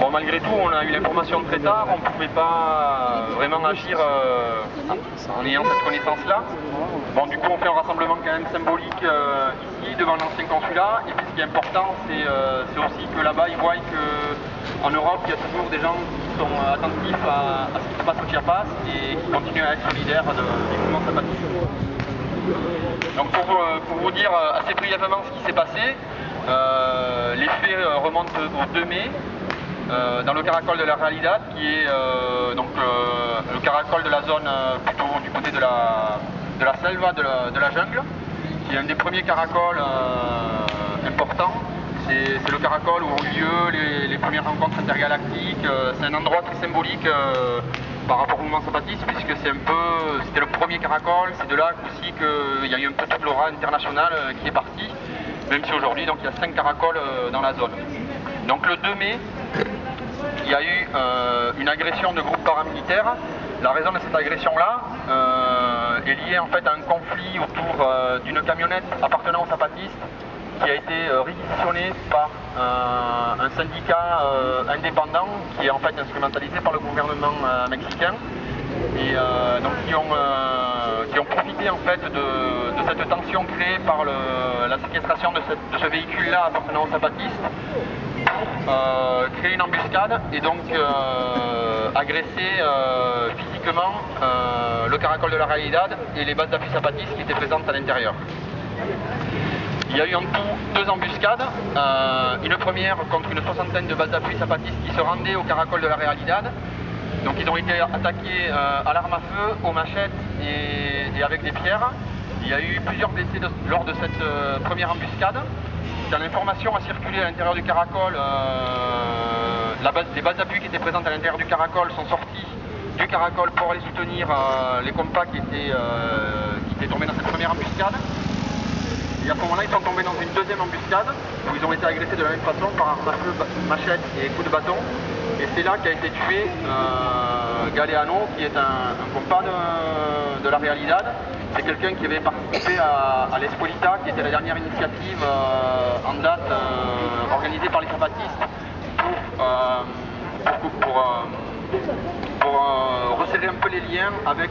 Bon, malgré tout, on a eu l'information très tard, on ne pouvait pas vraiment agir en ayant cette connaissance-là. Bon, du coup, on fait un rassemblement quand même symbolique ici, devant l'ancien consulat. Et puis, ce qui est important, c'est aussi que là-bas, ils voient qu'en Europe, il y a toujours des gens qui sont attentifs à ce qui se passe au Chiapas et qui continuent à être solidaires du mouvement zapatiste. Donc, pour vous dire assez brièvement ce qui s'est passé, les faits remontent au 2 mai. Dans le caracol de la Realidad, qui est le caracol de la zone plutôt du côté de la selva, de la jungle, qui est un des premiers caracoles importants. C'est le caracol où ont eu lieu les premières rencontres intergalactiques. C'est un endroit très symbolique par rapport au mouvement zapatiste, puisque c'était le premier caracol. C'est de là aussi qu'il y a eu un peu toute l'aura internationale qui est partie, même si aujourd'hui il y a 5 caracoles dans la zone. Donc le 2 mai, il y a eu une agression de groupes paramilitaires. La raison de cette agression-là est liée en fait à un conflit autour d'une camionnette appartenant aux zapatistes qui a été réquisitionnée par un syndicat indépendant qui est en fait instrumentalisé par le gouvernement mexicain et donc qui ont profité en fait de cette tension créée par la séquestration de ce véhicule-là appartenant aux zapatistes pour créer une embuscade et donc agresser physiquement le caracol de la Realidad et les bases d'appui zapatistes qui étaient présentes à l'intérieur. Il y a eu en tout 2 embuscades, une première contre une 60aine de bases d'appui zapatistes qui se rendaient au caracol de la Realidad. Donc ils ont été attaqués à l'arme à feu, aux machettes et avec des pierres. Il y a eu plusieurs blessés lors de cette première embuscade. Quand l'information a circulé à l'intérieur du caracol, les bases d'appui qui étaient présentes à l'intérieur du caracol sont sorties du caracol pour aller soutenir les compas qui étaient tombés dans cette première embuscade. Et à ce moment-là, ils sont tombés dans une deuxième embuscade où ils ont été agressés de la même façon par arme à feu, machette et coup de bâton. Et c'est là qu'a été tué Galeano, qui est un compas de la Realidad. C'est quelqu'un qui avait participé à l'Escuelita, qui était la dernière initiative en date organisée par les zapatistes pour resserrer un peu les liens avec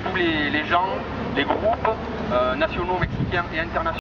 tous les gens, les groupes nationaux mexicains et internationaux.